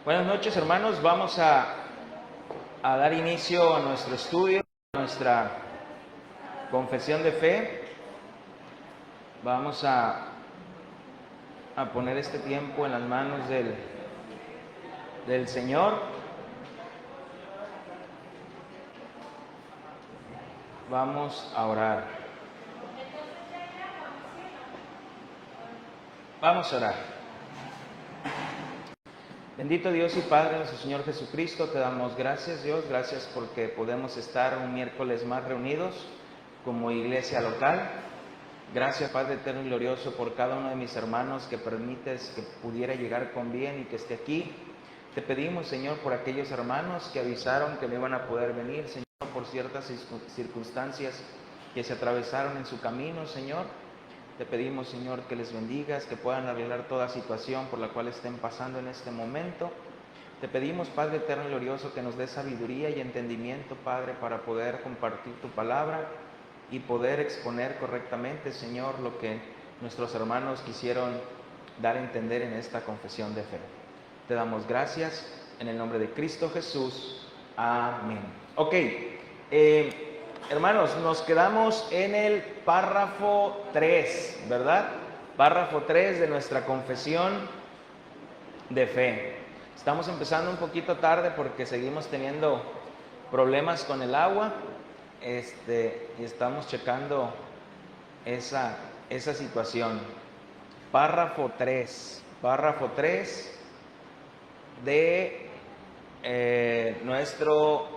Buenas noches, hermanos. Vamos a dar inicio a nuestro estudio, a nuestra confesión de fe. Vamos a poner este tiempo en las manos del Señor. Vamos a orar. Vamos a orar. Bendito Dios y Padre, nuestro Señor Jesucristo, te damos gracias, Dios, gracias porque podemos estar un miércoles más reunidos como iglesia local. Gracias, Padre eterno y glorioso, por cada uno de mis hermanos que permites que pudiera llegar con bien y que esté aquí. Te pedimos, Señor, por aquellos hermanos que avisaron que no iban a poder venir, Señor, por ciertas circunstancias que se atravesaron en su camino, Señor. Te pedimos, Señor, que les bendigas, que puedan arreglar toda situación por la cual estén pasando en este momento. Te pedimos, Padre eterno y glorioso, que nos dé sabiduría y entendimiento, Padre, para poder compartir tu palabra y poder exponer correctamente, Señor, lo que nuestros hermanos quisieron dar a entender en esta confesión de fe. Te damos gracias en el nombre de Cristo Jesús. Amén. Ok, hermanos, nos quedamos en el párrafo 3, ¿verdad? Párrafo 3 de nuestra confesión de fe. Estamos empezando un poquito tarde porque seguimos teniendo problemas con el agua y estamos checando esa situación. Párrafo 3 de nuestro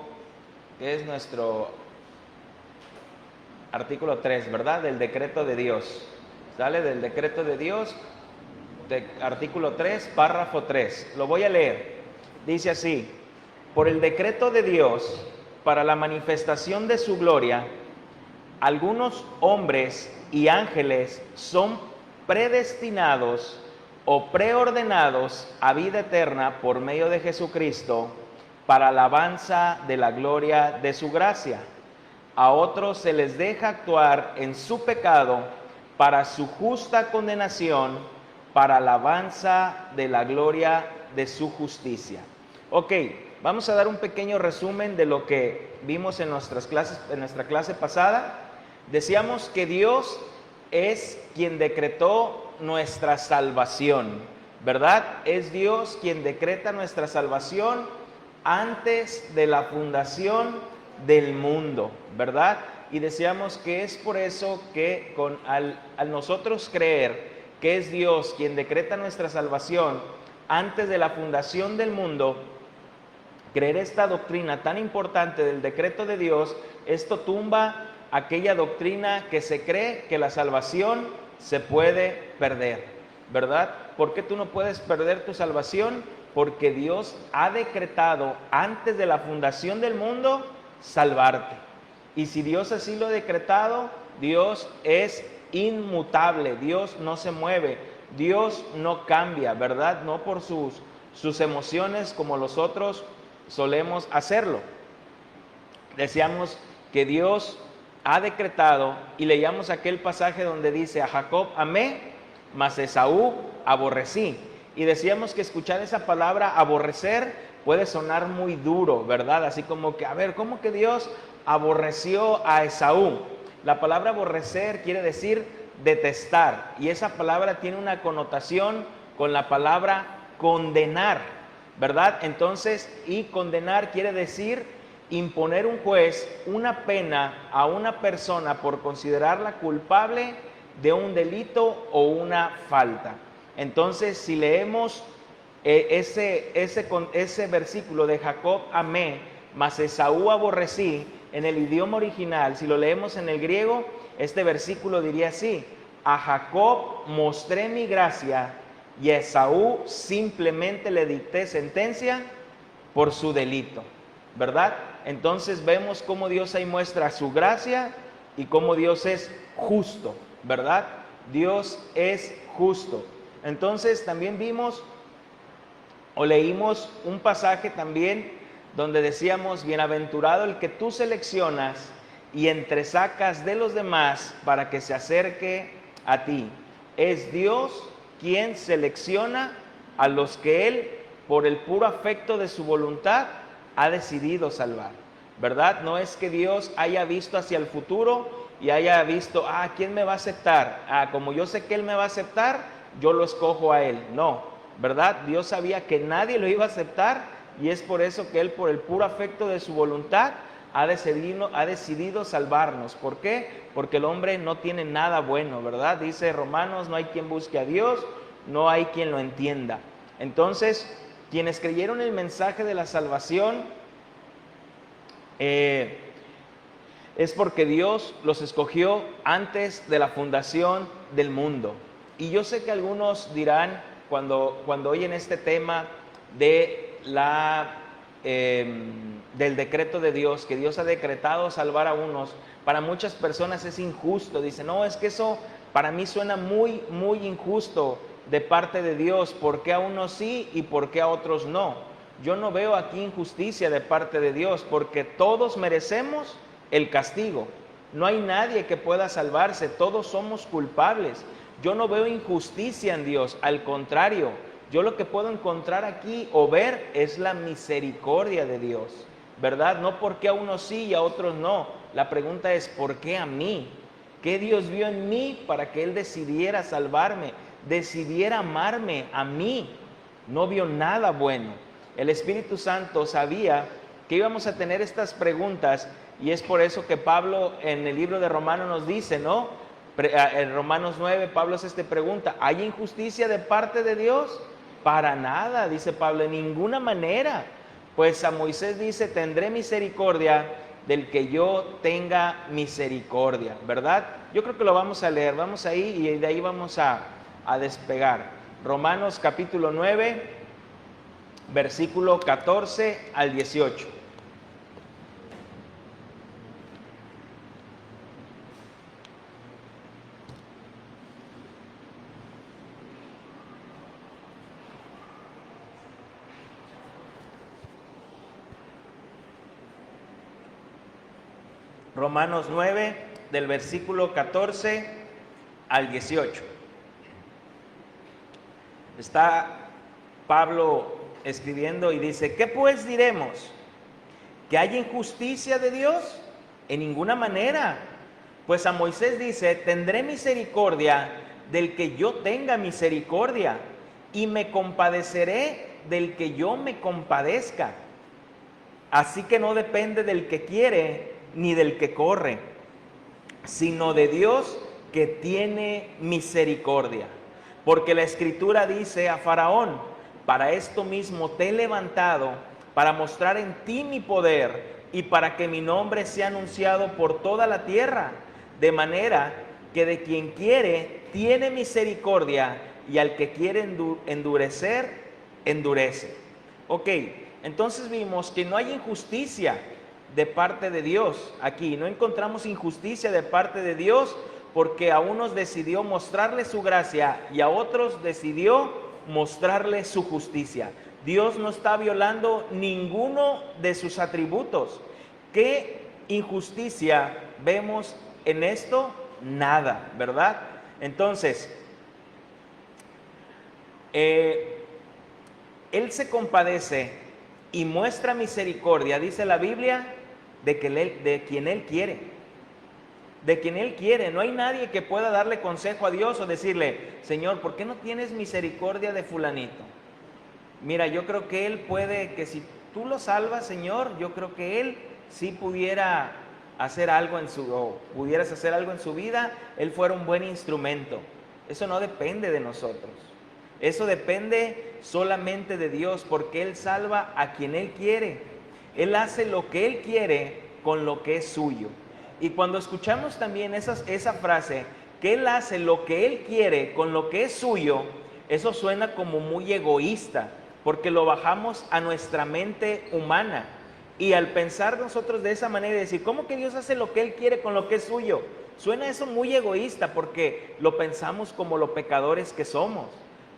artículo 3, ¿verdad? Del decreto de Dios. ¿Sale? Del decreto de Dios, artículo 3, párrafo 3. Lo voy a leer. Dice así: por el decreto de Dios, para la manifestación de su gloria, algunos hombres y ángeles son predestinados o preordenados a vida eterna por medio de Jesucristo, para alabanza de la gloria de su gracia. A otros se les deja actuar en su pecado para su justa condenación, para alabanza de la gloria de su justicia. Ok, vamos a dar un pequeño resumen de lo que vimos en nuestra clase pasada. Decíamos que Dios es quien decretó nuestra salvación, ¿verdad? Es Dios quien decreta nuestra salvación antes de la fundación del mundo, ¿verdad? Y decíamos que es por eso que al nosotros creer que es Dios quien decreta nuestra salvación antes de la fundación del mundo, creer esta doctrina tan importante del decreto de Dios, esto tumba aquella doctrina que se cree que la salvación se puede perder, ¿verdad? ¿Por qué tú no puedes perder tu salvación? Porque Dios ha decretado antes de la fundación del mundo salvarte. Y si Dios así lo ha decretado, Dios es inmutable, Dios no se mueve, Dios no cambia, ¿verdad? No por sus emociones como nosotros solemos hacerlo. Decíamos que Dios ha decretado y leíamos aquel pasaje donde dice: a Jacob amé, mas a Esaú aborrecí. Y decíamos que escuchar esa palabra aborrecer puede sonar muy duro, ¿verdad? Así como que, a ver, ¿cómo que Dios aborreció a Esaú? La palabra aborrecer quiere decir detestar, y esa palabra tiene una connotación con la palabra condenar, ¿verdad? Entonces, y condenar quiere decir imponer un juez una pena a una persona por considerarla culpable de un delito o una falta. Entonces, si leemos ese versículo de Jacob amé, mas Esaú aborrecí, en el idioma original, si lo leemos en el griego, este versículo diría así: a Jacob mostré mi gracia y a Esaú simplemente le dicté sentencia por su delito, ¿verdad? Entonces vemos cómo Dios ahí muestra su gracia y cómo Dios es justo, ¿verdad? Dios es justo. Entonces también vimos o leímos un pasaje también donde decíamos: bienaventurado el que tú seleccionas y entresacas de los demás para que se acerque a ti. Es Dios quien selecciona a los que Él por el puro afecto de su voluntad, ha decidido salvar, ¿verdad? No es que Dios haya visto hacia el futuro y haya visto, ¿quién me va a aceptar? Como yo sé que Él me va a aceptar, yo lo escojo a Él. No, ¿verdad? Dios sabía que nadie lo iba a aceptar y es por eso que Él, por el puro afecto de su voluntad, ha decidido salvarnos. ¿Por qué? Porque el hombre no tiene nada bueno, ¿verdad? Dice Romanos, no hay quien busque a Dios, no hay quien lo entienda. Entonces, quienes creyeron el mensaje de la salvación, es porque Dios los escogió antes de la fundación del mundo. Y yo sé que algunos dirán, cuando oyen este tema de del decreto de Dios, que Dios ha decretado salvar a unos, para muchas personas es injusto. Dicen, no, es que eso para mí suena muy, muy injusto de parte de Dios. ¿Por qué a unos sí y por qué a otros no? Yo no veo aquí injusticia de parte de Dios, porque todos merecemos el castigo. No hay nadie que pueda salvarse, todos somos culpables. Yo no veo injusticia en Dios, al contrario, yo lo que puedo encontrar aquí o ver es la misericordia de Dios, ¿verdad? No porque a unos sí y a otros no. La pregunta es, ¿por qué a mí? ¿Qué Dios vio en mí para que Él decidiera salvarme, decidiera amarme a mí? No vio nada bueno. El Espíritu Santo sabía que íbamos a tener estas preguntas y es por eso que Pablo en el libro de Romanos nos dice, ¿no? En Romanos 9, Pablo hace esta pregunta, ¿hay injusticia de parte de Dios? Para nada, dice Pablo, en ninguna manera. Pues a Moisés dice, tendré misericordia del que yo tenga misericordia, ¿verdad? Yo creo que lo vamos a leer, vamos ahí y de ahí vamos a despegar. Romanos capítulo 9, versículo 14 al 18. Romanos 9, del versículo 14 al 18. Está Pablo escribiendo y dice, ¿qué pues diremos? ¿Que hay injusticia de Dios? En ninguna manera. Pues a Moisés dice, tendré misericordia del que yo tenga misericordia y me compadeceré del que yo me compadezca. Así que no depende del que quiere ni del que corre, sino de Dios que tiene misericordia. Porque la Escritura dice a Faraón, para esto mismo te he levantado, para mostrar en ti mi poder y para que mi nombre sea anunciado por toda la tierra, de manera que de quien quiere tiene misericordia y al que quiere endurecer, endurece. Ok, entonces vimos que no hay injusticia de parte de Dios aquí, no encontramos injusticia de parte de Dios porque a unos decidió mostrarle su gracia y a otros decidió mostrarle su justicia. Dios no está violando ninguno de sus atributos. ¿Qué injusticia vemos en esto? Nada, ¿verdad? Entonces, Él se compadece y muestra misericordia, dice la Biblia, de quien Él quiere. De quien Él quiere. No hay nadie que pueda darle consejo a Dios o decirle, Señor, ¿por qué no tienes misericordia de fulanito? Mira, yo creo que Él puede, que si tú lo salvas, Señor, yo creo que Él sí pudiera hacer algo o pudieras hacer algo en su vida, Él fuera un buen instrumento. Eso no depende de nosotros. Eso depende solamente de Dios, porque Él salva a quien Él quiere. Él hace lo que Él quiere con lo que es suyo. Y cuando escuchamos también esa frase, que Él hace lo que Él quiere con lo que es suyo, eso suena como muy egoísta, porque lo bajamos a nuestra mente humana. Y al pensar nosotros de esa manera y decir, ¿cómo que Dios hace lo que Él quiere con lo que es suyo? Suena eso muy egoísta porque lo pensamos como los pecadores que somos.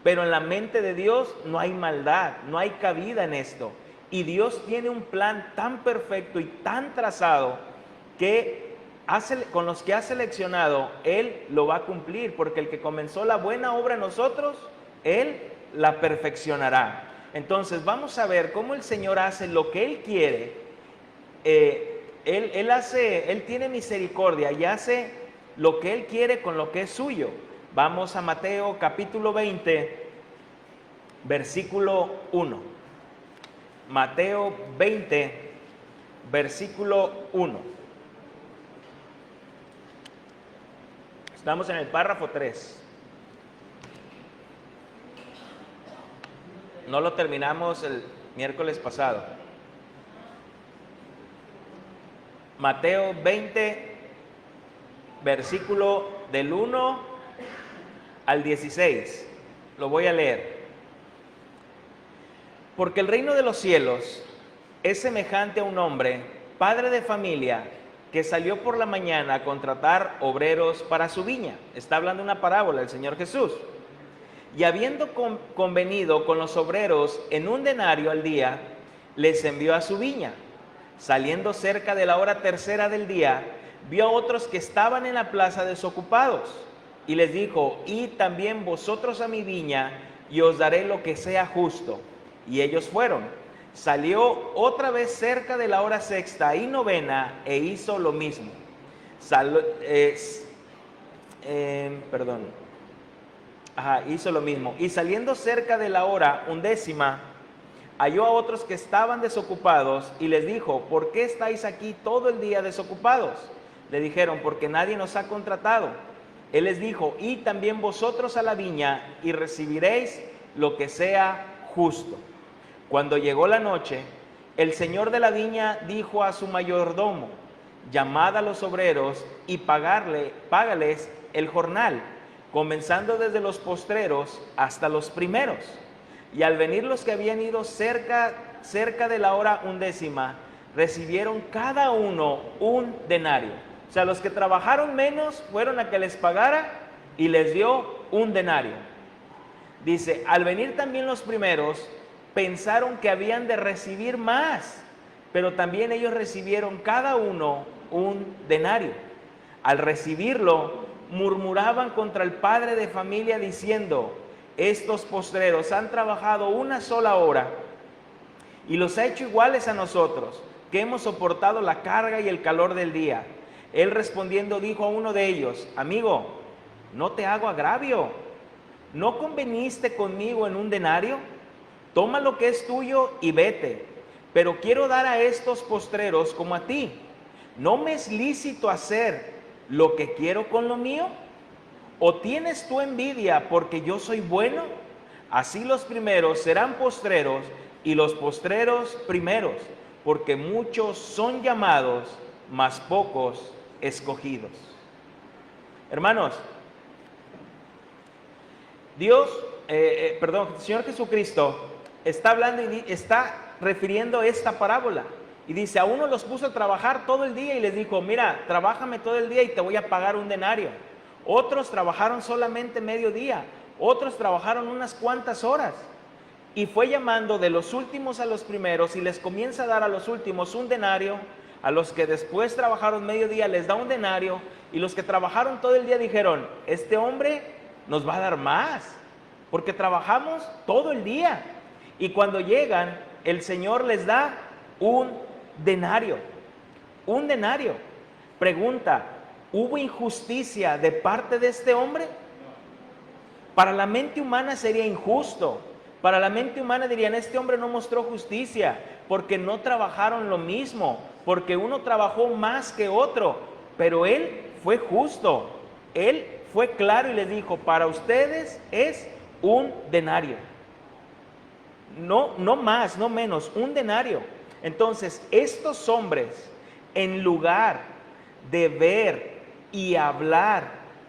Pero en la mente de Dios no hay maldad, no hay cabida en esto. Y Dios tiene un plan tan perfecto y tan trazado que con los que ha seleccionado, Él lo va a cumplir, porque el que comenzó la buena obra en nosotros, Él la perfeccionará. Entonces vamos a ver cómo el Señor hace lo que Él quiere. Él tiene misericordia y hace lo que Él quiere con lo que es suyo. Vamos a Mateo capítulo 20, versículo 1. Mateo 20, versículo 1. Estamos en el párrafo 3. No lo terminamos el miércoles pasado. Mateo 20, versículo del 1 al 16. Lo voy a leer. Porque el reino de los cielos es semejante a un hombre, padre de familia, que salió por la mañana a contratar obreros para su viña. Está hablando una parábola el Señor Jesús. Y habiendo convenido con los obreros en 1 denario al día, les envió a su viña. Saliendo cerca de la hora tercera del día, vio a otros que estaban en la plaza desocupados, y les dijo: id también vosotros a mi viña, y os daré lo que sea justo. Y ellos fueron. Salió otra vez cerca de la hora sexta y novena, e hizo lo mismo. Hizo lo mismo. Y saliendo cerca de la hora 11, halló a otros que estaban desocupados y les dijo: ¿por qué estáis aquí todo el día desocupados? Le dijeron: porque nadie nos ha contratado. Él les dijo: id también vosotros a la viña y recibiréis lo que sea justo. Cuando llegó la noche, el señor de la viña dijo a su mayordomo: llamad a los obreros y págales el jornal, comenzando desde los postreros hasta los primeros. Y al venir los que habían ido cerca de la hora 11, recibieron cada uno 1 denario. O sea, los que trabajaron menos fueron a que les pagara y les dio 1 denario. Dice: al venir también los primeros, pensaron que habían de recibir más, pero también ellos recibieron cada uno 1 denario. Al recibirlo, murmuraban contra el padre de familia diciendo: estos postreros han trabajado 1 sola hora y los ha hecho iguales a nosotros, que hemos soportado la carga y el calor del día. Él respondiendo dijo a uno de ellos: amigo, no te hago agravio, ¿no conveniste conmigo en 1 denario? Toma lo que es tuyo y vete, pero quiero dar a estos postreros como a ti. ¿No me es lícito hacer lo que quiero con lo mío? ¿O tienes tú envidia porque yo soy bueno? Así los primeros serán postreros y los postreros primeros, porque muchos son llamados, mas pocos escogidos. Hermanos, el Señor Jesucristo está hablando y está refiriendo esta parábola. Y dice: a uno los puso a trabajar todo el día y les dijo: mira, trabájame todo el día y te voy a pagar 1 denario. Otros trabajaron solamente mediodía, otros trabajaron unas cuantas horas. Y fue llamando de los últimos a los primeros y les comienza a dar a los últimos 1 denario, a los que después trabajaron mediodía les da 1 denario, y los que trabajaron todo el día dijeron: este hombre nos va a dar más, porque trabajamos todo el día. Y cuando llegan, el Señor les da 1 denario. 1 denario. Pregunta: ¿hubo injusticia de parte de este hombre? Para la mente humana sería injusto. Para la mente humana dirían: este hombre no mostró justicia porque no trabajaron lo mismo, porque uno trabajó más que otro. Pero él fue justo. Él fue claro y les dijo: para ustedes es 1 denario. No más, no menos, 1 denario. Entonces, estos hombres, en lugar de ver y hablar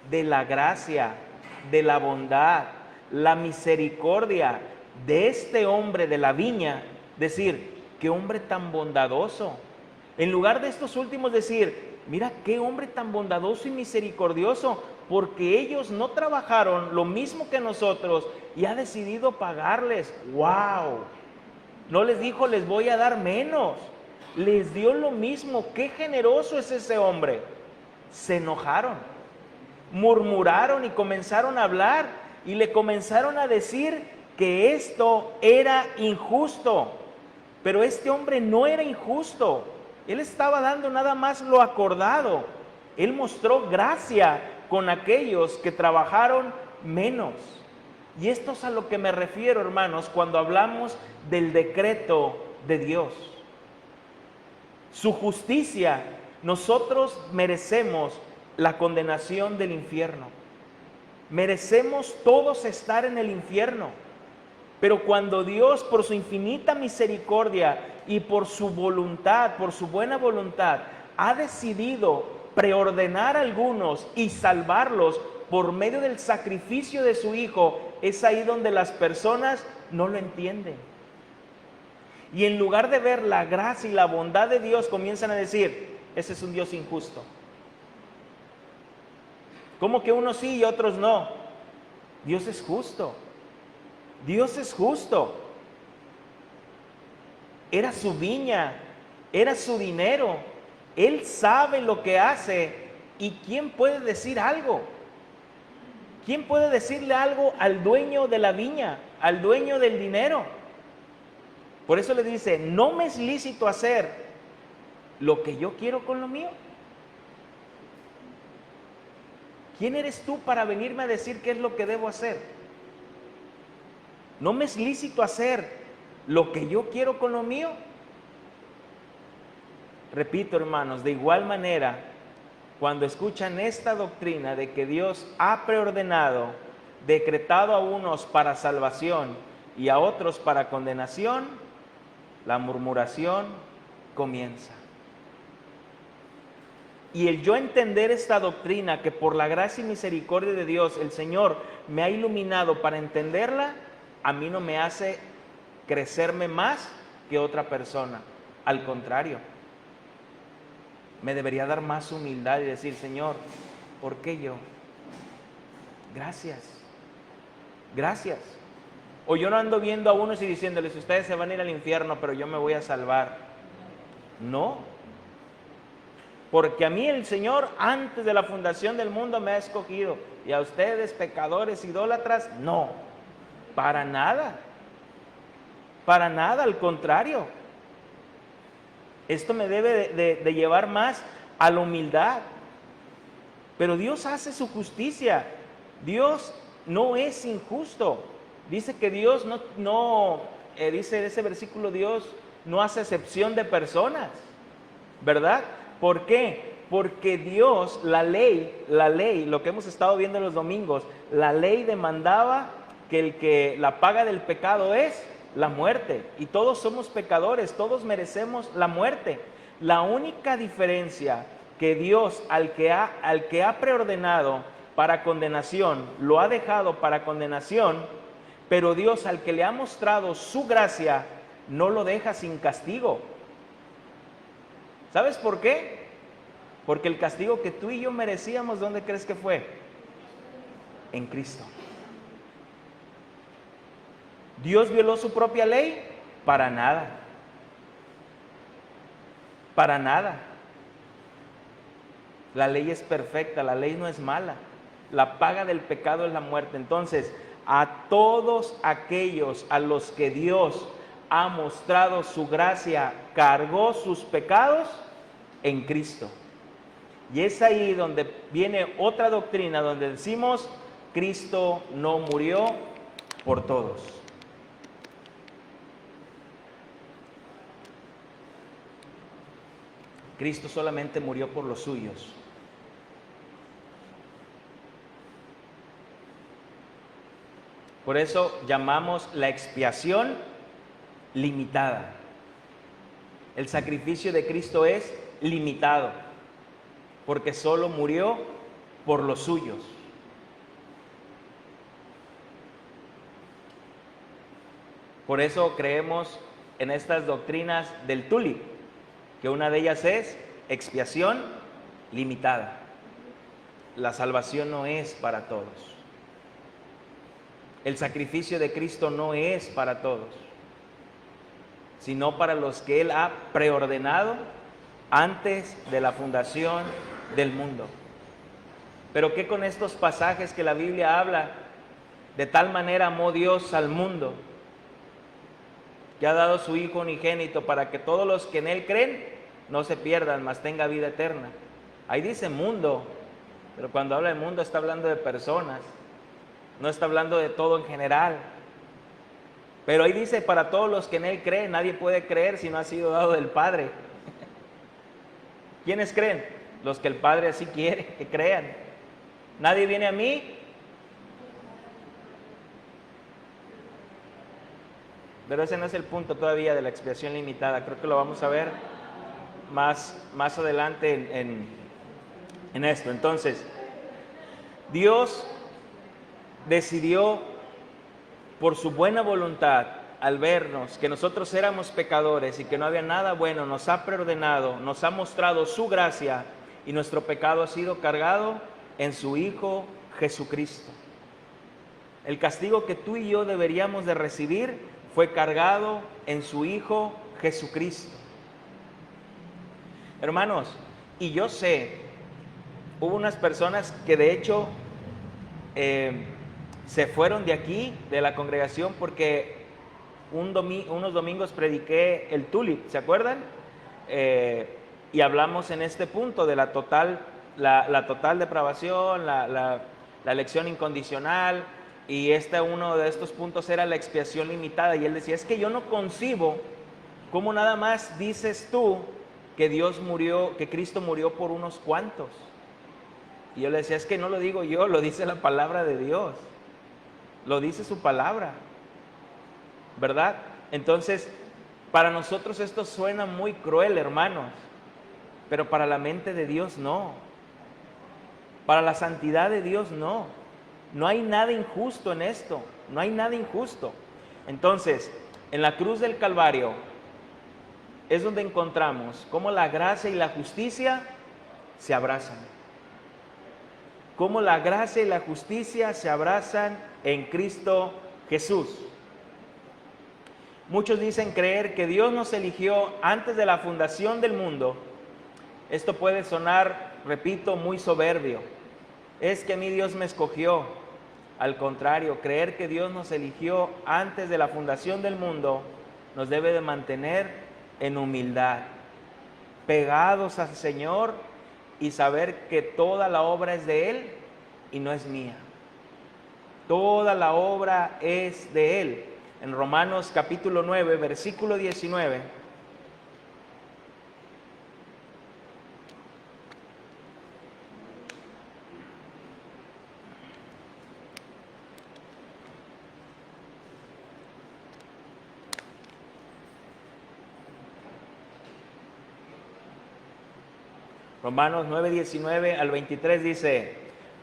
de la gracia, de la bondad, la misericordia de este hombre de la viña, decir: qué hombre tan bondadoso. En lugar de estos últimos decir: mira qué hombre tan bondadoso y misericordioso, porque ellos no trabajaron lo mismo que nosotros y ha decidido pagarles. ¡Wow! No les dijo: les voy a dar menos. Les dio lo mismo. ¡Qué generoso es ese hombre! Se enojaron, murmuraron y comenzaron a hablar y le comenzaron a decir que esto era injusto. Pero este hombre no era injusto. Él estaba dando nada más lo acordado. Él mostró gracia con aquellos que trabajaron menos. Y esto es a lo que me refiero, hermanos, cuando hablamos del decreto de Dios. Su justicia, nosotros merecemos la condenación del infierno. Merecemos todos estar en el infierno. Pero cuando Dios, por su infinita misericordia y por su voluntad, por su buena voluntad, ha decidido preordenar a algunos y salvarlos por medio del sacrificio de su Hijo, es ahí donde las personas no lo entienden. Y en lugar de ver la gracia y la bondad de Dios, comienzan a decir, ese es un Dios injusto. ¿Cómo que unos sí y otros no? Dios es justo. Dios es justo. Era su viña, era su dinero. Él sabe lo que hace. ¿Y quién puede decir algo? ¿Quién puede decirle algo al dueño de la viña, al dueño del dinero? Por eso le dice, no me es lícito hacer lo que yo quiero con lo mío. ¿Quién eres tú para venirme a decir qué es lo que debo hacer? ¿No me es lícito hacer lo que yo quiero con lo mío? Repito, hermanos, de igual manera, cuando escuchan esta doctrina de que Dios ha preordenado, decretado a unos para salvación y a otros para condenación, la murmuración comienza. Y el yo entender esta doctrina, que por la gracia y misericordia de Dios el Señor me ha iluminado para entenderla, a mí no me hace crecerme más que otra persona. Al contrario, me debería dar más humildad y decir, Señor, ¿por qué yo? Gracias, gracias. O yo no ando viendo a unos y diciéndoles, ustedes se van a ir al infierno, pero yo me voy a salvar. No, porque a mí el Señor antes de la fundación del mundo me ha escogido, y a ustedes, pecadores, idólatras, no, para nada, al contrario. Esto me debe de llevar más a la humildad. Pero Dios hace su justicia. Dios no es injusto. Dice que Dios dice ese versículo, Dios no hace excepción de personas, ¿verdad? ¿Por qué? Porque Dios, la ley, lo que hemos estado viendo los domingos, la ley demandaba que la paga del pecado es la muerte, y todos somos pecadores, todos merecemos la muerte. La única diferencia que Dios al que ha preordenado para condenación, lo ha dejado para condenación, pero Dios al que le ha mostrado su gracia, no lo deja sin castigo. ¿Sabes por qué? Porque el castigo que tú y yo merecíamos, ¿dónde crees que fue? En Cristo. ¿Dios violó su propia ley? Para nada. Para nada. La ley es perfecta, la ley no es mala. La paga del pecado es la muerte. Entonces, a todos aquellos a los que Dios ha mostrado su gracia, cargó sus pecados en Cristo. Y es ahí donde viene otra doctrina, donde decimos, Cristo no murió por todos. Cristo solamente murió por los suyos. Por eso llamamos la expiación limitada. El sacrificio de Cristo es limitado, porque solo murió por los suyos. Por eso creemos en estas doctrinas del Tulip, que una de ellas es expiación limitada. La salvación no es para todos. El sacrificio de Cristo no es para todos, sino para los que Él ha preordenado antes de la fundación del mundo. Pero ¿qué con estos pasajes que la Biblia habla De tal manera amó Dios al mundo, que ha dado su Hijo unigénito para que todos los que en Él creen no se pierdan, mas tenga vida eterna. Ahí dice mundo, pero cuando habla de mundo está hablando de personas, no está hablando de todo en general. Pero ahí dice para todos los que en Él creen. Nadie puede creer si no ha sido dado del Padre. ¿Quiénes creen? Los que el Padre así quiere que crean. Nadie viene a mí. Pero ese no es el punto todavía de la expiación limitada. Creo que lo vamos a ver más adelante en esto. Entonces, Dios decidió, por su buena voluntad, al vernos que nosotros éramos pecadores y que no había nada bueno, nos ha preordenado, nos ha mostrado su gracia, y nuestro pecado ha sido cargado en su Hijo Jesucristo. El castigo que tú y yo deberíamos de recibir fue cargado en su Hijo Jesucristo. Hermanos, y yo sé, hubo unas personas que de hecho se fueron de aquí, de la congregación, porque unos domingos prediqué el tulip, ¿se acuerdan? Y hablamos en este punto de la total depravación, la elección incondicional, y uno de estos puntos era la expiación limitada, y él decía, es que yo no concibo cómo nada más dices tú que Dios murió, que Cristo murió por unos cuantos. Y yo le decía, es que no lo digo yo, lo dice la palabra de Dios, lo dice su palabra, ¿verdad? Entonces, para nosotros esto suena muy cruel, hermanos, pero para la mente de Dios no, para la santidad de Dios no. No hay nada injusto en esto, no hay nada injusto. Entonces, en la cruz del Calvario es donde encontramos cómo la gracia y la justicia se abrazan. Cómo la gracia y la justicia se abrazan en Cristo Jesús. Muchos dicen creer que Dios nos eligió antes de la fundación del mundo. Esto puede sonar, repito, muy soberbio. Es que a mí Dios me escogió. Al contrario, creer que Dios nos eligió antes de la fundación del mundo nos debe de mantener en humildad, pegados al Señor, y saber que toda la obra es de Él y no es mía. Toda la obra es de Él. En Romanos capítulo 9, versículo 19. Romanos 9, 19 al 23 dice,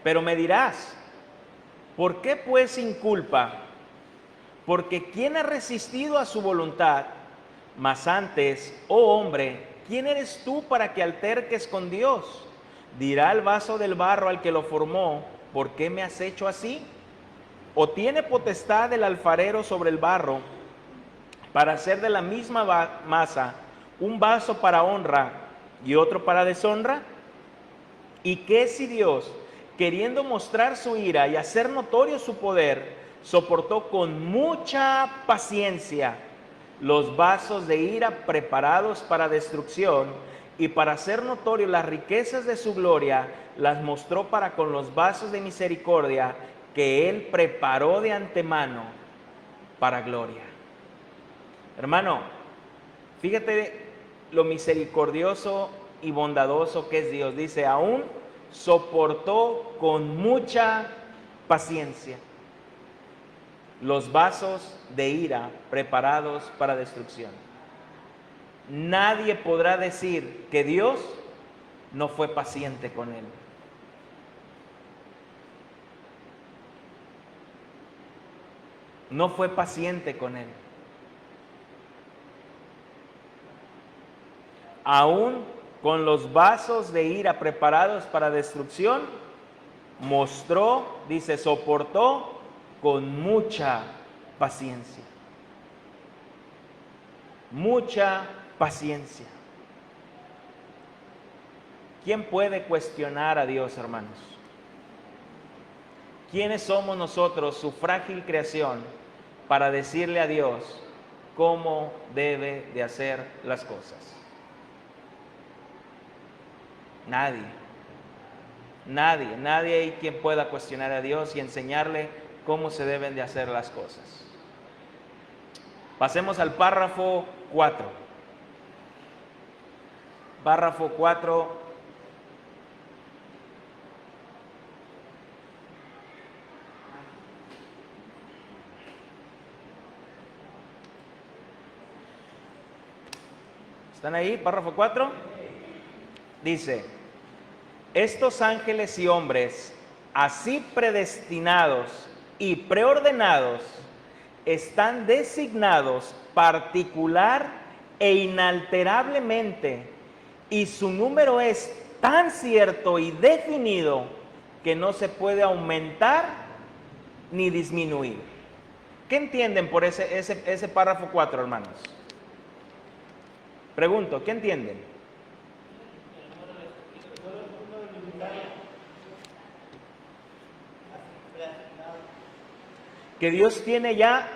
pero me dirás, ¿por qué pues sin culpa? Porque ¿quién ha resistido a su voluntad? Mas antes, oh hombre, ¿quién eres tú para que alterques con Dios? Dirá el vaso del barro al que lo formó, ¿por qué me has hecho así? ¿O tiene potestad el alfarero sobre el barro para hacer de la misma masa un vaso para honra y otro para deshonra? ¿Y qué si Dios, queriendo mostrar su ira y hacer notorio su poder, soportó con mucha paciencia los vasos de ira preparados para destrucción, y para hacer notorio las riquezas de su gloria, las mostró para con los vasos de misericordia que Él preparó de antemano para gloria? Hermano, fíjate lo misericordioso y bondadoso que es Dios. Dice, aún soportó con mucha paciencia los vasos de ira preparados para destrucción. Nadie podrá decir que Dios no fue paciente con él. No fue paciente con él. Aún con los vasos de ira preparados para destrucción, mostró, dice, soportó con mucha paciencia. Mucha paciencia. ¿Quién puede cuestionar a Dios, hermanos? ¿quiénes somos nosotros, su frágil creación, para decirle a Dios cómo debe de hacer las cosas? Nadie. Nadie hay quien pueda cuestionar a Dios y enseñarle cómo se deben de hacer las cosas. Pasemos al párrafo 4. Párrafo 4. ¿Están ahí? Párrafo 4. Dice: estos ángeles y hombres, así predestinados y preordenados, están designados particular e inalterablemente, y su número es tan cierto y definido que no se puede aumentar ni disminuir. ¿Qué entienden por ese párrafo 4, hermanos? Pregunto, ¿qué entienden? Que Dios tiene ya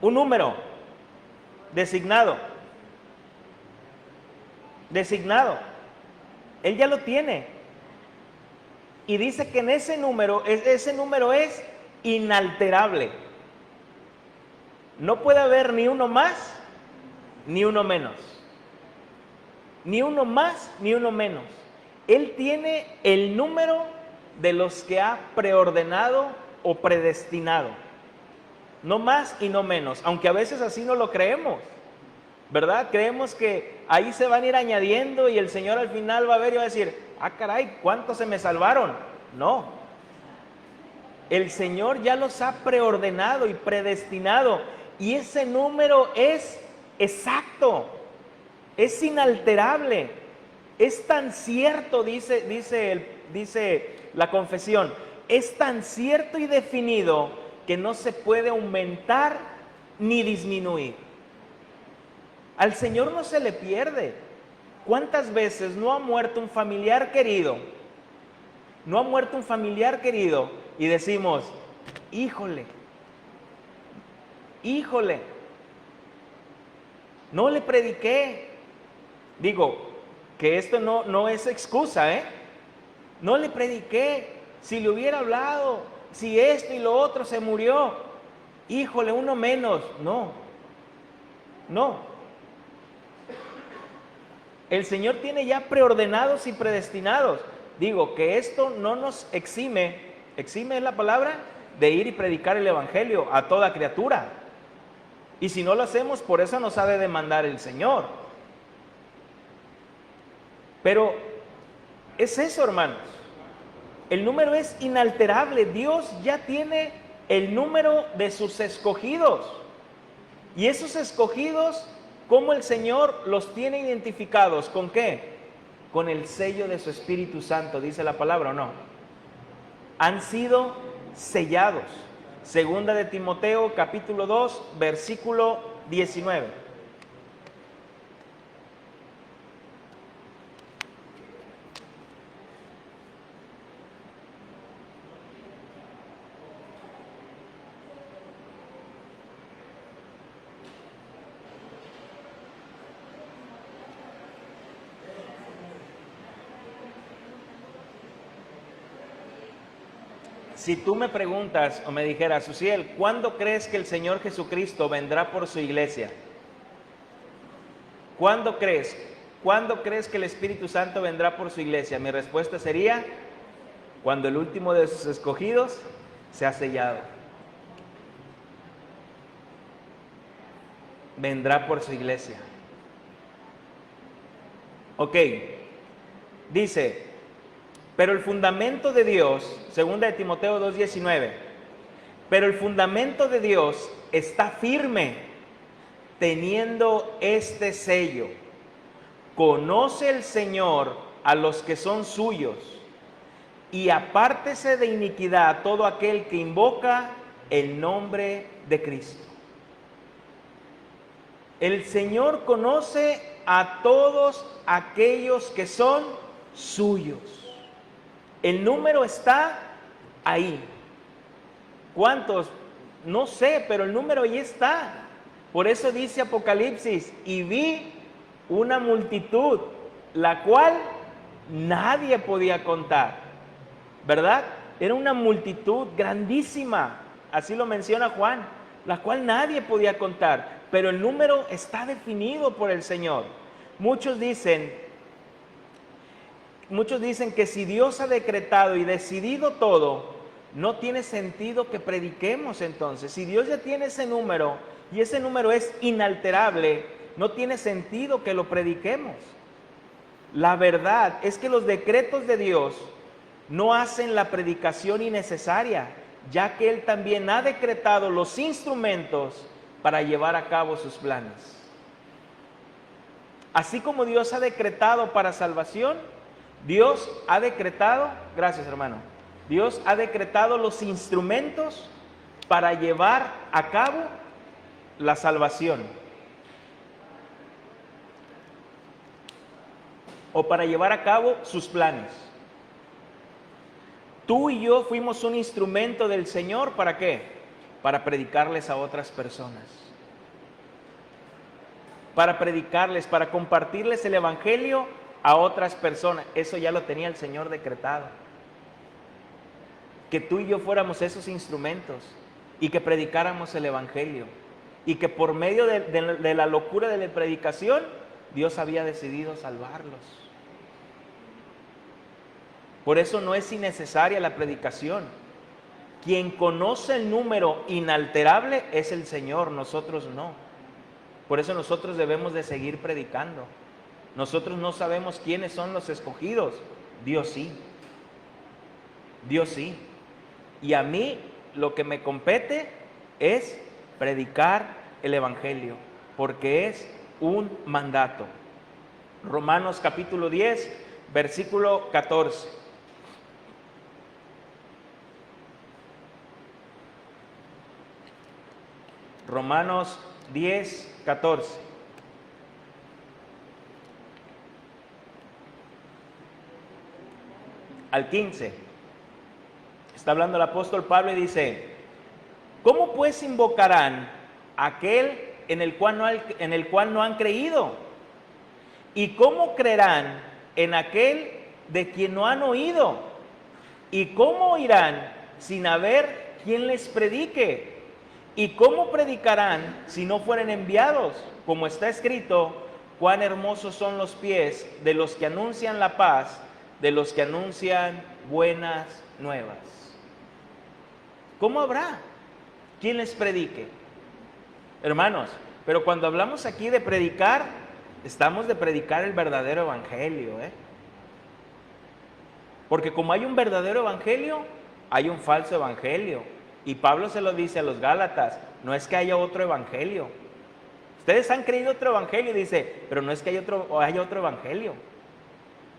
un número designado. Él ya lo tiene. Y dice que en ese número es inalterable. No puede haber ni uno más, ni uno menos. Ni uno más, ni uno menos. Él tiene el número de los que ha preordenado o predestinado. No más y no menos, aunque a veces así no lo creemos, ¿verdad? Creemos que ahí se van a ir añadiendo y el Señor al final va a ver y va a decir: ah, caray, ¿cuántos se me salvaron? No. El Señor ya los ha preordenado y predestinado, y ese número es exacto, es inalterable, es tan cierto, dice la confesión, es tan cierto y definido que no se puede aumentar ni disminuir. Al Señor no se le pierde. ¿Cuántas veces no ha muerto un familiar querido? No ha muerto un familiar querido y decimos: híjole, no le prediqué. Digo, que esto no es excusa, ¿eh? No le prediqué. Si le hubiera hablado, si esto y lo otro, se murió. Híjole, uno menos. No. El Señor tiene ya preordenados y predestinados. Digo, que esto no nos exime es la palabra, de ir y predicar el Evangelio a toda criatura. Y si no lo hacemos, por eso nos ha de demandar el Señor. Pero es eso, hermanos. El número es inalterable. Dios ya tiene el número de sus escogidos. Y esos escogidos, ¿cómo el Señor los tiene identificados? ¿Con qué? Con el sello de su Espíritu Santo, dice la palabra, ¿o no? Han sido sellados. Segunda de Timoteo, capítulo 2, versículo 19. Si tú me preguntas o me dijeras: Uziel, ¿cuándo crees que el Señor Jesucristo vendrá por su iglesia? ¿Cuándo crees? ¿Cuándo crees que el Espíritu Santo vendrá por su iglesia? Mi respuesta sería: cuando el último de sus escogidos se ha sellado. Vendrá por su iglesia. Ok, dice: pero el fundamento de Dios, segunda de Timoteo 2:19, pero el fundamento de Dios está firme, teniendo este sello: conoce el Señor a los que son suyos, y apártese de iniquidad todo aquel que invoca el nombre de Cristo. El Señor conoce a todos aquellos que son suyos. El número está ahí. ¿Cuántos? No sé, pero el número ahí está. Por eso dice Apocalipsis, y vi una multitud, la cual nadie podía contar, ¿verdad? Era una multitud grandísima, así lo menciona Juan, la cual nadie podía contar, pero el número está definido por el Señor. Muchos dicen que si Dios ha decretado y decidido todo, no tiene sentido que prediquemos entonces. Si Dios ya tiene ese número y ese número es inalterable, no tiene sentido que lo prediquemos. La verdad es que los decretos de Dios no hacen la predicación innecesaria, ya que Él también ha decretado los instrumentos para llevar a cabo sus planes. Así como Dios ha decretado para salvación, Dios ha decretado, gracias hermano, Dios ha decretado los instrumentos para llevar a cabo la salvación. O para llevar a cabo sus planes. Tú y yo fuimos un instrumento del Señor, ¿para qué? Para predicarles a otras personas. Para predicarles, para compartirles el Evangelio a otras personas. Eso ya lo tenía el Señor decretado. Que tú y yo fuéramos esos instrumentos y que predicáramos el Evangelio. Y que por medio de la locura de la predicación, Dios había decidido salvarlos. Por eso no es innecesaria la predicación. Quien conoce el número inalterable es el Señor, nosotros no. Por eso nosotros debemos de seguir predicando. Nosotros no sabemos quiénes son los escogidos. Dios sí. Dios sí. Y a mí lo que me compete es predicar el Evangelio, porque es un mandato. Romanos capítulo 10, versículo 14. Romanos 10, 14. Al 15. Está hablando el apóstol Pablo y dice: ¿cómo pues invocarán a aquel en el cual no han creído? ¿Y cómo creerán en aquel de quien no han oído? ¿Y cómo oirán sin haber quien les predique? ¿Y cómo predicarán si no fueren enviados? Como está escrito: cuán hermosos son los pies de los que anuncian la paz, de los que anuncian buenas nuevas. ¿Cómo habrá quien les predique? Hermanos, pero cuando hablamos aquí de predicar, estamos de predicar el verdadero evangelio, Porque como hay un verdadero evangelio, hay un falso evangelio. Y Pablo se lo dice a los Gálatas: no es que haya otro evangelio. Ustedes han creído otro evangelio, dice, pero no es que haya otro evangelio.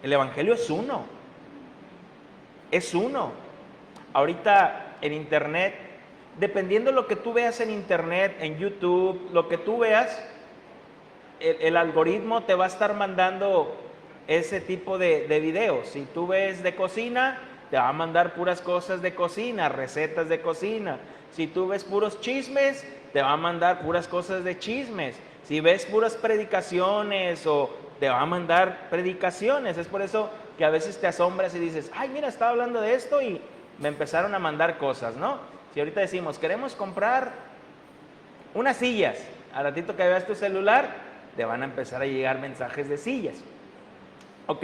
El evangelio es uno. Es uno. Ahorita en internet, dependiendo de lo que tú veas en internet, en YouTube, lo que tú veas, el algoritmo te va a estar mandando ese tipo de videos. Si tú ves de cocina, te va a mandar puras cosas de cocina, recetas de cocina. Si tú ves puros chismes, te va a mandar puras cosas de chismes. Si ves puras predicaciones, o te va a mandar predicaciones. Es por eso que a veces te asombras y dices: ay, mira, estaba hablando de esto y me empezaron a mandar cosas, ¿no? Si ahorita decimos: queremos comprar unas sillas, al ratito que veas tu celular, te van a empezar a llegar mensajes de sillas. Ok.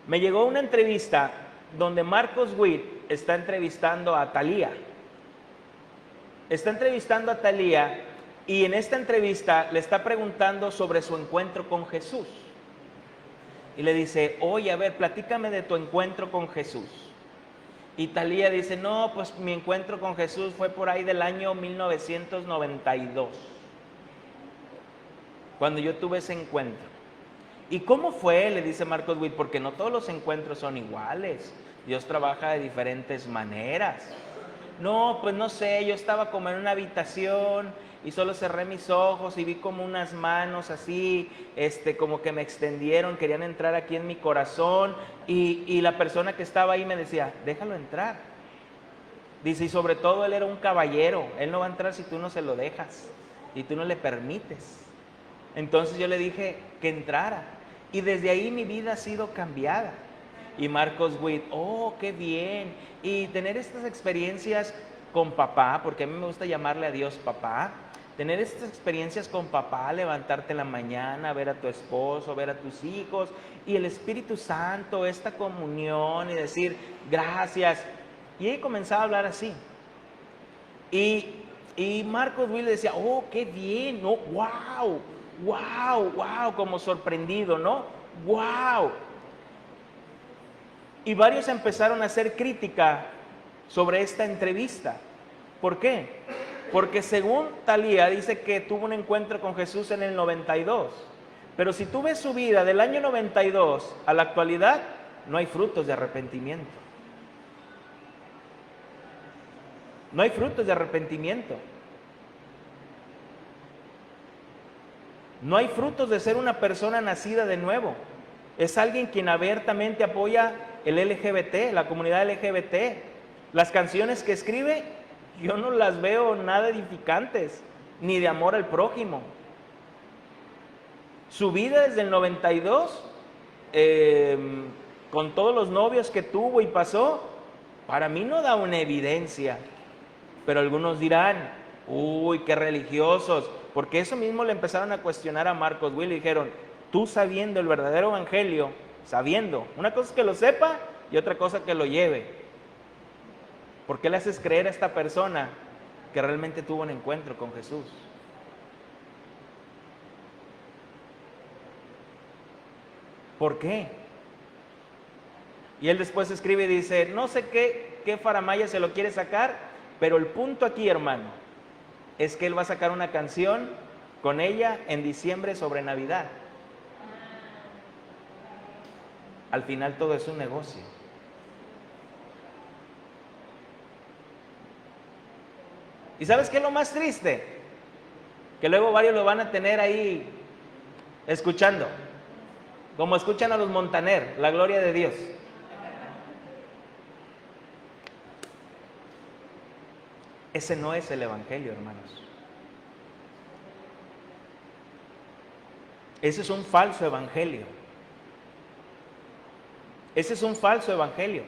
Me llegó una entrevista donde Marcos Witt está entrevistando a Thalía. Está entrevistando a Thalía y en esta entrevista le está preguntando sobre su encuentro con Jesús. Y le dice: oye, a ver, platícame de tu encuentro con Jesús. Y Thalía dice: no, pues mi encuentro con Jesús fue por ahí del año 1992, cuando yo tuve ese encuentro. ¿Y cómo fue? Le dice Marcos Witt, porque no todos los encuentros son iguales. Dios trabaja de diferentes maneras. No, pues no sé, yo estaba como en una habitación y solo cerré mis ojos y vi como unas manos así, como que me extendieron, querían entrar aquí en mi corazón, y la persona que estaba ahí me decía: déjalo entrar. Dice, y sobre todo él era un caballero, él no va a entrar si tú no se lo dejas, y tú no le permites. Entonces yo le dije que entrara, y desde ahí mi vida ha sido cambiada. Y Marcos Witt, oh, qué bien, y tener estas experiencias con papá, porque a mí me gusta llamarle a Dios papá, tener estas experiencias con papá, levantarte en la mañana, ver a tu esposo, ver a tus hijos, y el Espíritu Santo, esta comunión, y decir, gracias. Y él comenzaba a hablar así. Y Marcos Will decía, oh, qué bien, no, wow, wow, wow, como sorprendido, ¿no? Wow. Y varios empezaron a hacer crítica sobre esta entrevista. ¿Por qué? Porque según Talía dice que tuvo un encuentro con Jesús en el 92. Pero si tú ves su vida del año 92 a la actualidad, no hay frutos de arrepentimiento. No hay frutos de arrepentimiento. No hay frutos de ser una persona nacida de nuevo. Es alguien quien abiertamente apoya el LGBT, la comunidad LGBT. Las canciones que escribe, yo no las veo nada edificantes, ni de amor al prójimo. Su vida desde el 92, con todos los novios que tuvo y pasó, para mí no da una evidencia. Pero algunos dirán, uy, qué religiosos, porque eso mismo le empezaron a cuestionar a Marcos Will y dijeron, tú sabiendo el verdadero evangelio, sabiendo, una cosa es que lo sepa y otra cosa que lo lleve. ¿Por qué le haces creer a esta persona que realmente tuvo un encuentro con Jesús? ¿Por qué? Y él después escribe y dice, no sé qué faramaya se lo quiere sacar, pero el punto aquí, hermano, es que él va a sacar una canción con ella en diciembre sobre Navidad. Al final todo es un negocio. ¿Y sabes qué es lo más triste? Que luego varios lo van a tener ahí escuchando, como escuchan a los Montaner, la gloria de Dios. Ese no es el evangelio, hermanos. Ese es un falso evangelio. Ese es un falso evangelio.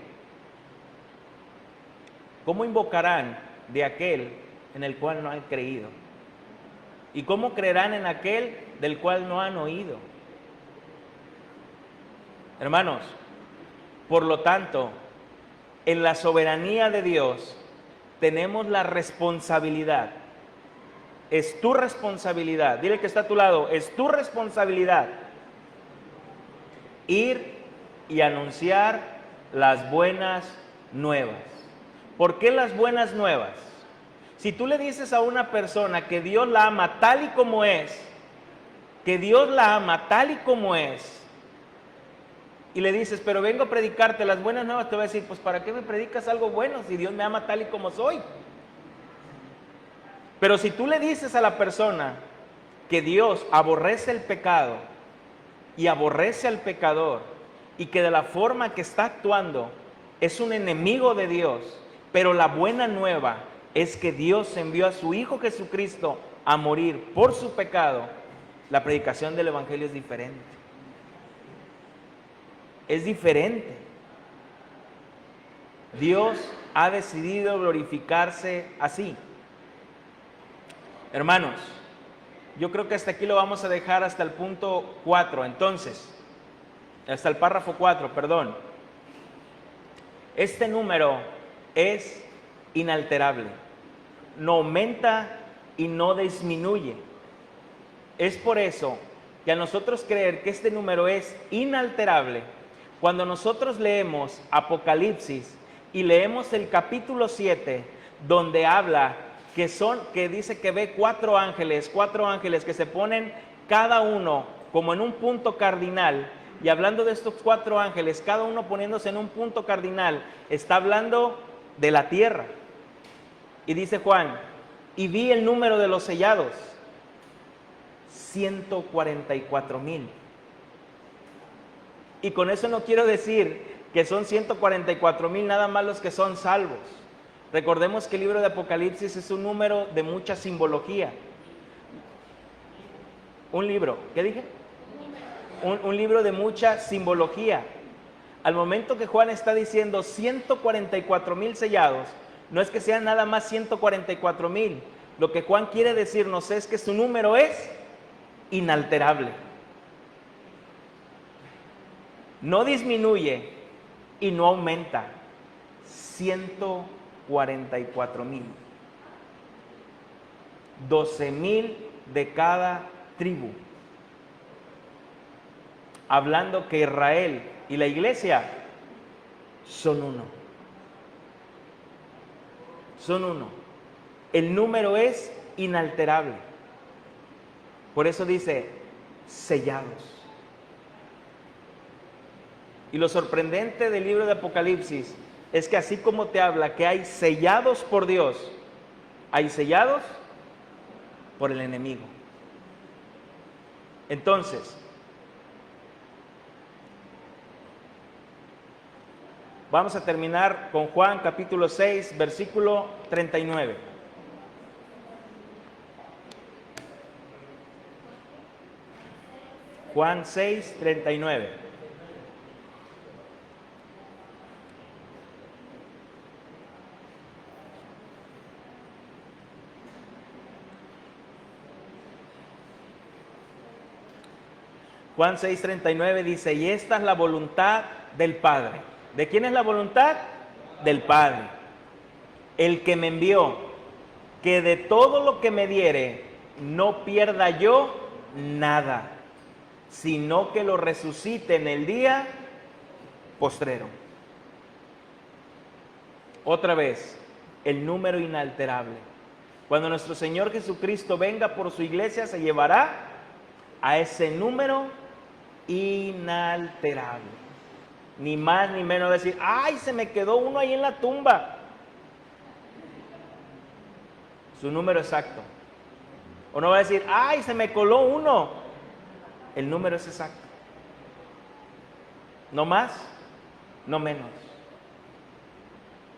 ¿Cómo invocarán de aquel en el cual no han creído? ¿Y cómo creerán en aquel del cual no han oído? Hermanos, por lo tanto, en la soberanía de Dios tenemos la responsabilidad. Es tu responsabilidad. Dile que está a tu lado, es tu responsabilidad ir y anunciar las buenas nuevas. ¿Por qué las buenas nuevas? Si tú le dices a una persona que Dios la ama tal y como es, que Dios la ama tal y como es, y le dices, pero vengo a predicarte las buenas nuevas, te va a decir, pues ¿para qué me predicas algo bueno si Dios me ama tal y como soy? Pero si tú le dices a la persona que Dios aborrece el pecado y aborrece al pecador y que de la forma que está actuando es un enemigo de Dios, pero la buena nueva es que Dios envió a su Hijo Jesucristo a morir por su pecado, la predicación del Evangelio es diferente. Es diferente. Dios ha decidido glorificarse así. Hermanos, yo creo que hasta aquí lo vamos a dejar hasta el punto 4, entonces, hasta el párrafo 4, perdón. Este número es inalterable, no aumenta y no disminuye. Es por eso que a nosotros creer que este número es inalterable, cuando nosotros leemos Apocalipsis y leemos el capítulo 7, donde habla que dice que ve cuatro ángeles que se ponen cada uno como en un punto cardinal, y hablando de estos cuatro ángeles, cada uno poniéndose en un punto cardinal, está hablando de la tierra. Y dice Juan, y vi el número de los sellados, 144,000. Y con eso no quiero decir que son 144,000 nada más los que son salvos, Recordemos que el libro de Apocalipsis es un número de mucha simbología. Un libro, ¿qué dije? Un libro de mucha simbología. Al momento que Juan está diciendo 144,000 sellados, no es que sean nada más 144,000. Lo que Juan quiere decirnos es que su número es inalterable. No disminuye y no aumenta. 144,000. 12,000 de cada tribu. Hablando que Israel y la iglesia son uno. Son uno. El número es inalterable. Por eso dice sellados. Y lo sorprendente del libro de Apocalipsis es que así como te habla que hay sellados por Dios, hay sellados por el enemigo. Entonces, vamos a terminar con Juan capítulo 6, versículo 39. Juan 6, 39. Juan 6:39 dice, y esta es la voluntad del Padre. ¿De quién es la voluntad? Del Padre. El que me envió, que de todo lo que me diere, no pierda yo nada, sino que lo resucite en el día postrero. Otra vez, el número inalterable. Cuando nuestro Señor Jesucristo venga por su iglesia, se llevará a ese número inalterable. Ni más ni menos decir, ay, se me quedó uno ahí en la tumba. Su número exacto. O no va a decir, ay, se me coló uno. El número es exacto. No más, no menos.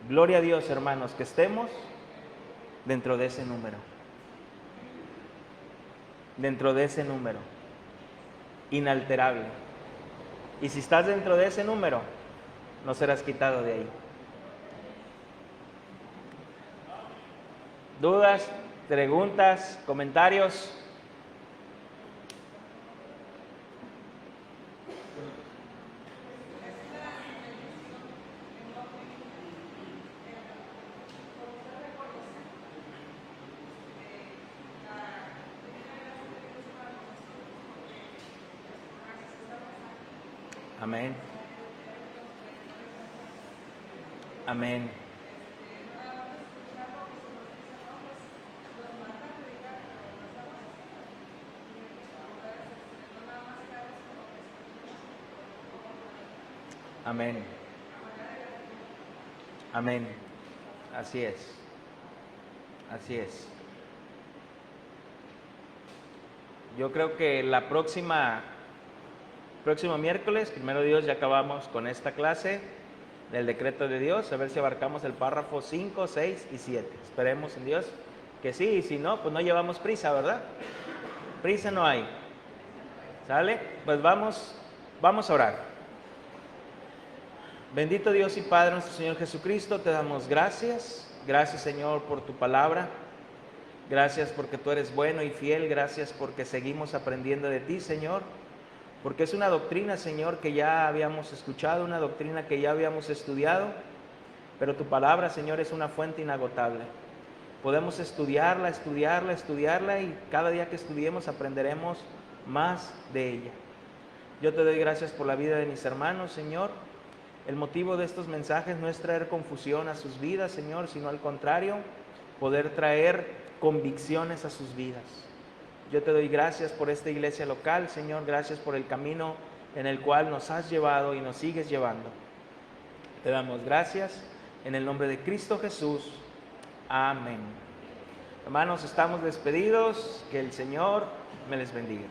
Gloria a Dios, hermanos, que estemos dentro de ese número. Dentro de ese número. Inalterable. Y si estás dentro de ese número, no serás quitado de ahí. ¿Dudas, preguntas, comentarios? Amén. Amén. Amén. Amén. Así es. Así es. Yo creo que próximo miércoles, primero Dios, ya acabamos con esta clase del decreto de Dios, a ver si abarcamos el párrafo 5, 6 y 7. Esperemos en Dios que sí, y si no, pues no llevamos prisa, ¿verdad? Prisa no hay. ¿Sale? Pues vamos a orar. Bendito Dios y Padre nuestro Señor Jesucristo, te damos gracias. Gracias, Señor, por tu palabra. Gracias porque tú eres bueno y fiel. Gracias porque seguimos aprendiendo de ti, Señor. Porque es una doctrina, Señor, que ya habíamos escuchado, una doctrina que ya habíamos estudiado, pero tu palabra, Señor, es una fuente inagotable. Podemos estudiarla y cada día que estudiemos aprenderemos más de ella. Yo te doy gracias por la vida de mis hermanos, Señor. El motivo de estos mensajes no es traer confusión a sus vidas, Señor, sino al contrario, poder traer convicciones a sus vidas. Yo te doy gracias por esta iglesia local, Señor, gracias por el camino en el cual nos has llevado y nos sigues llevando. Te damos gracias en el nombre de Cristo Jesús. Amén. Hermanos, estamos despedidos. Que el Señor me les bendiga.